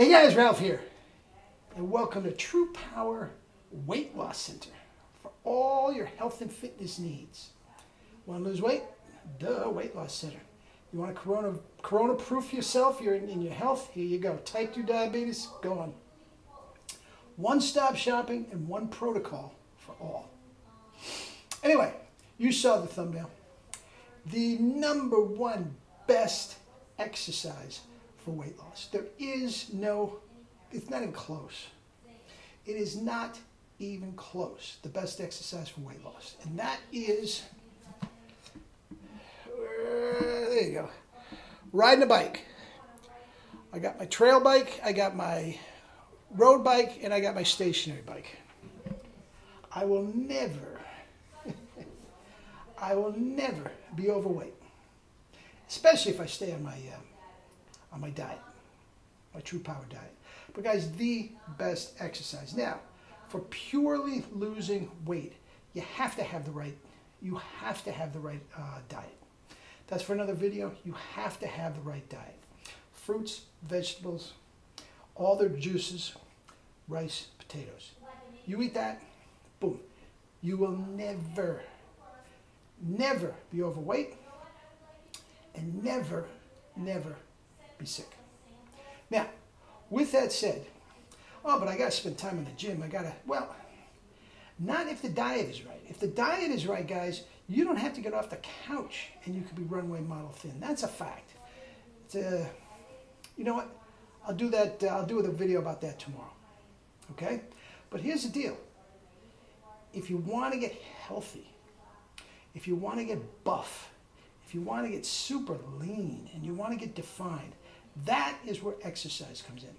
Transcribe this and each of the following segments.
Hey guys, Ralph here, and welcome to True Power Weight Loss Center for all your health and fitness needs. Want to lose weight? Duh, Weight Loss Center. You want to corona-proof yourself in your health? Here you go. Type 2 diabetes, go on. One-stop shopping and one protocol for all. Anyway, you saw the thumbnail. The #1 best exercise for weight loss. There is no, it's not even close. It is not even close. The best exercise for weight loss. And that is, there you go, riding a bike. I got my trail bike, I got my road bike, and I got my stationary bike. I will never, I will never be overweight. Especially if I stay on my diet, my True Power diet. But guys, the best exercise. Now, for purely losing weight, you have to have the right, diet. That's for another video. You have to have the right diet. Fruits, vegetables, all their juices, rice, potatoes. You eat that, boom. You will never, never be overweight and never, never be sick. Now, with that said, oh, but I got to spend time in the gym. Well, not if the diet is right. If the diet is right, guys, you don't have to get off the couch and you could be runway model thin. That's a fact. You know what? I'll do that. I'll do a video about that tomorrow. Okay? But here's the deal. If you want to get healthy, if you want to get buff, if you want to get super lean and you want to get defined, that is where exercise comes in.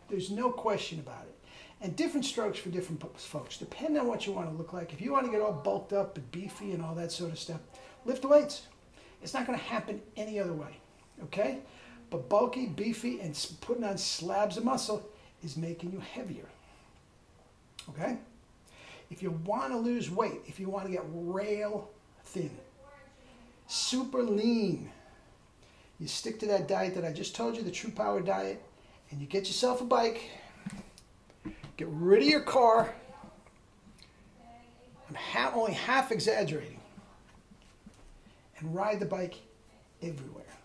There's no question about it. And different strokes for different folks, depending on what you want to look like. If you want to get all bulked up and beefy and all that sort of stuff, lift the weights. It's not going to happen any other way, okay? But bulky, beefy, and putting on slabs of muscle is making you heavier, okay? If you want to lose weight, if you want to get rail thin, super lean, you stick to that diet that I just told you, the True Power diet, and you get yourself a bike, get rid of your car. I'm only half exaggerating. And ride the bike everywhere.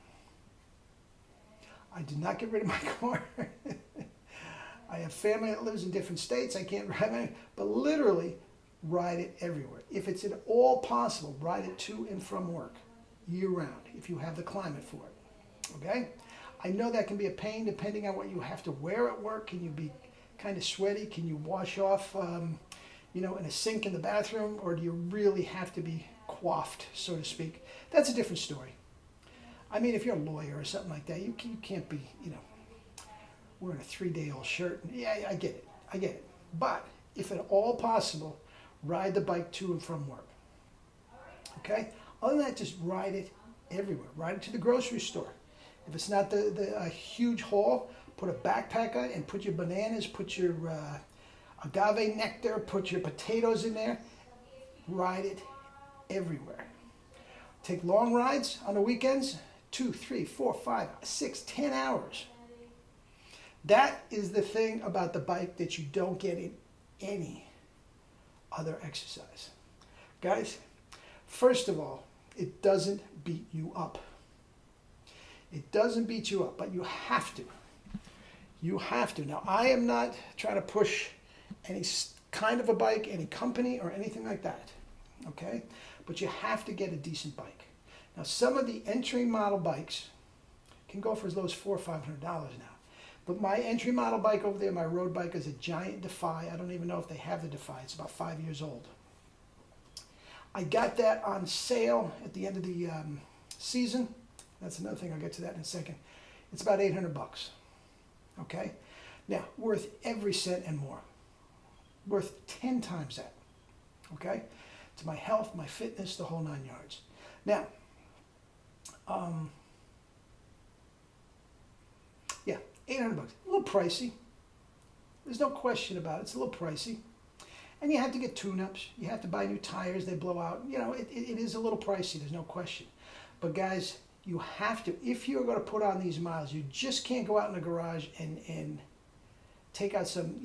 I did not get rid of my car. I have family that lives in different states. I can't ride it, but literally ride it everywhere. If it's at all possible, ride it to and from work year-round if you have the climate for it. Okay? I know that can be a pain depending on what you have to wear at work. Can you be kind of sweaty? Can you wash off, you know, in a sink in the bathroom? Or do you really have to be coiffed, so to speak? That's a different story. I mean, if you're a lawyer or something like that, you can't be, you know, wearing a 3-day-old shirt. Yeah, I get it. I get it. But if at all possible, ride the bike to and from work. Okay? Other than that, just ride it everywhere. Ride it to the grocery store. If it's not a huge haul, put a backpack on and put your bananas, put your agave nectar, put your potatoes in there. Ride it everywhere. Take long rides on the weekends, 2, 3, 4, 5, 6, 10 hours. That is the thing about the bike that you don't get in any other exercise. Guys, first of all, it doesn't beat you up. It doesn't beat you up, but you have to. You have to. Now, I am not trying to push any kind of a bike, any company, or anything like that, okay? But you have to get a decent bike. Now, some of the entry model bikes can go for as low as $400 or $500 now. But my entry model bike over there, my road bike, is a Giant Defy. I don't even know if they have the Defy. It's about 5 years old. I got that on sale at the end of the season. That's another thing. I'll get to that in a second. It's about $800. Okay? Now, worth every cent and more. Worth 10 times that. Okay? To my health, my fitness, the whole 9 yards. Now, yeah, $800. A little pricey. There's no question about it. It's a little pricey. And you have to get tune-ups. You have to buy new tires. They blow out. You know, it is a little pricey. There's no question. But guys, you have to, if you're going to put on these miles, you just can't go out in the garage and take out some,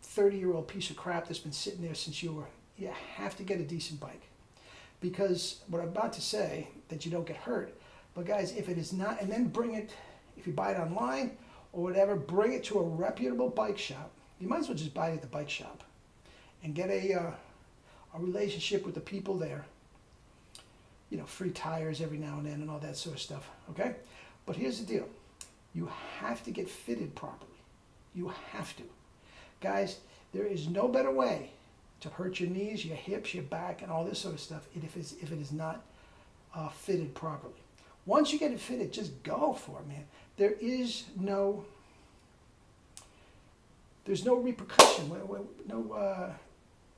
30-year-old piece of crap that's been sitting there since you have to get a decent bike. Because what I'm about to say, that you don't get hurt, but guys, if it is not, and then bring it, if you buy it online or whatever, bring it to a reputable bike shop. You might as well just buy it at the bike shop and get a relationship with the people there. Free tires every now and then and all that sort of stuff, okay? But here's the deal. You have to get fitted properly. You have to. Guys, there is no better way to hurt your knees, your hips, your back, and all this sort of stuff if it is not fitted properly. Once you get it fitted, just go for it, man. There's no repercussion, no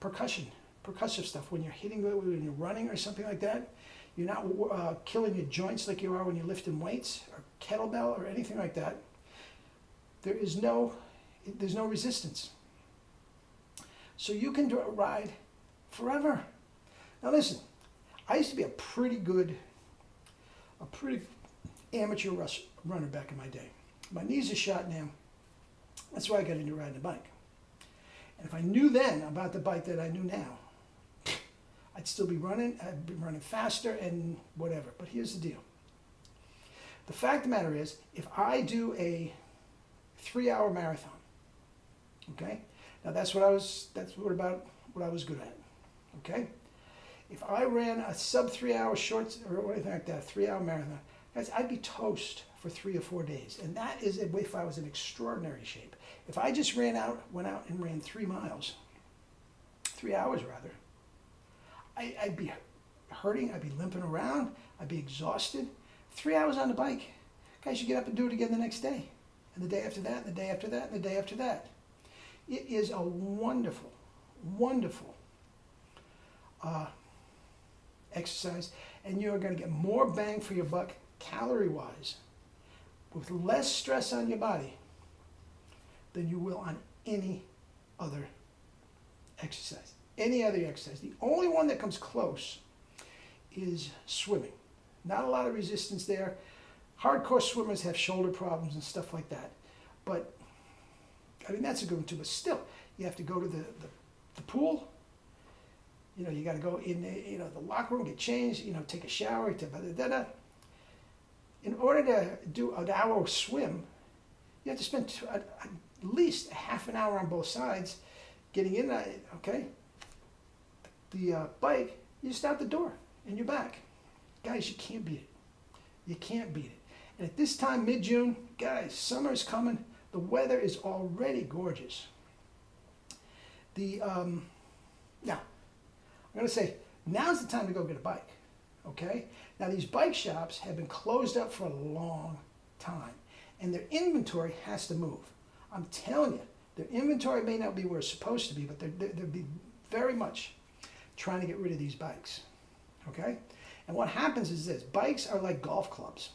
percussive stuff when you're hitting, when you're running or something like that. You're not killing your joints like you are when you're lifting weights or kettlebell or anything like that. There's no resistance. So you can ride forever. Now listen, I used to be a pretty amateur runner back in my day. My knees are shot now. That's why I got into riding a bike. And if I knew then about the bike that I knew now, I'd still be running. I'd be running faster and whatever. But here's the deal. The fact of the matter is, if I do a 3-hour marathon, okay? Now that's what I was good at, okay? If I ran a sub 3-hour short or anything like that, 3-hour marathon, guys, I'd be toast for 3 or 4 days. And that is if I was in extraordinary shape. If I just went out and ran 3 miles, 3 hours rather, I'd be hurting, I'd be limping around, I'd be exhausted. 3 hours on the bike, guys, you get up and do it again the next day. And the day after that, and the day after that, and the day after that. It is a wonderful, wonderful exercise, and you're going to get more bang for your buck calorie-wise with less stress on your body than you will on any other exercise. Any other exercise. The only one that comes close is swimming. Not a lot of resistance there. Hardcore swimmers have shoulder problems and stuff like that. But, I mean, that's a good one too. But still, you have to go to the pool. You got to go in the locker room, get changed, take a shower, In order to do an hour swim, you have to spend at least a half an hour on both sides getting in, okay? The bike, you just out the door and you're back. Guys, you can't beat it. You can't beat it. And at this time, mid-June, guys, summer's coming. The weather is already gorgeous. Now, I'm going to say, now's the time to go get a bike, okay? Now, these bike shops have been closed up for a long time, and their inventory has to move. I'm telling you, their inventory may not be where it's supposed to be, but they'll be very much trying to get rid of these bikes, okay? And what happens is this. Bikes are like golf clubs.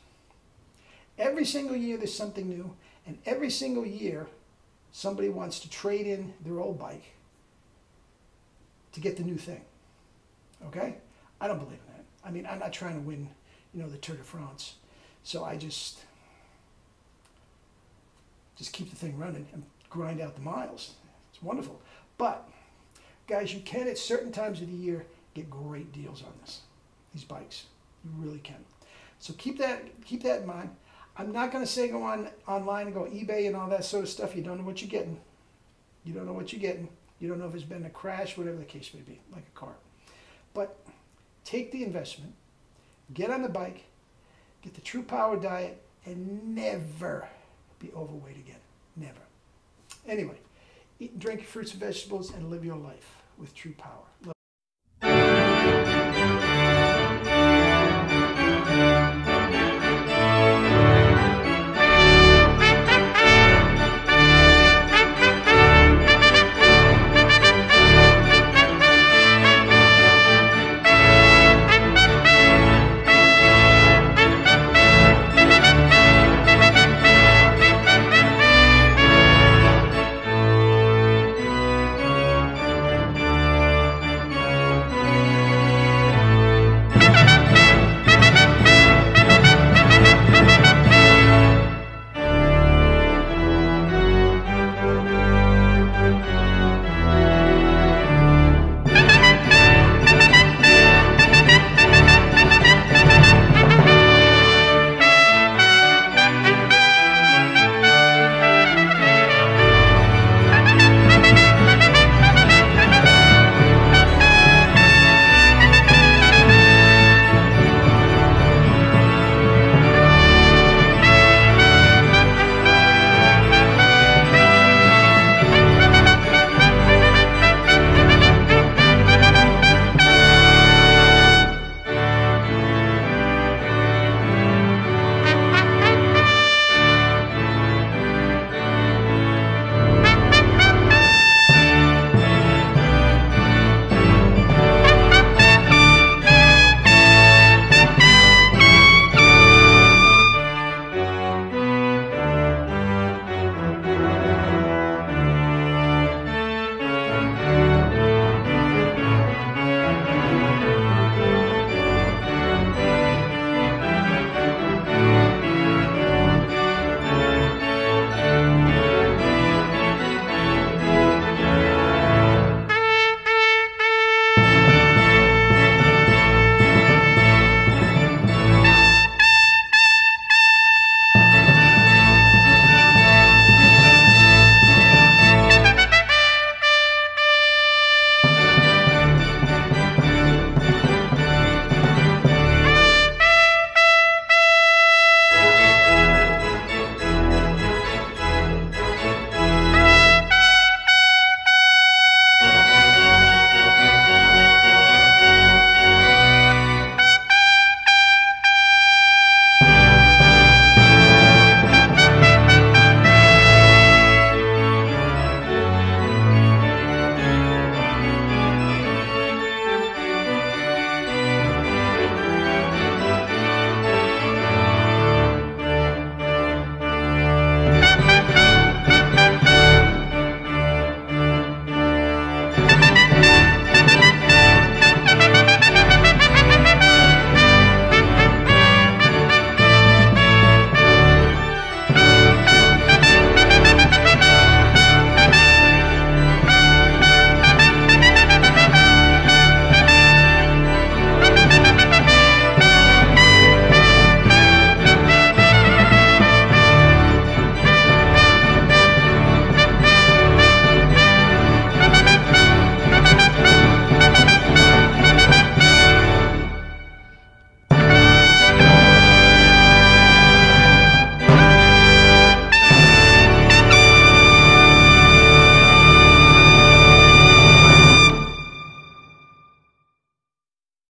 Every single year there's something new, and every single year somebody wants to trade in their old bike to get the new thing, okay? I don't believe in that. I mean, I'm not trying to win, the Tour de France, so I just keep the thing running and grind out the miles. It's wonderful. But, guys, you can at certain times of the year get great deals on these bikes. You really can. So keep that in mind. I'm not going to say go online and go eBay and all that sort of stuff. You don't know what you're getting. You don't know what you're getting. You don't know if it's been a crash, whatever the case may be, like a car. But take the investment, get on the bike, get the True Power diet, and never be overweight again. Never. Anyway, eat and drink your fruits and vegetables and live your life with True Power. Love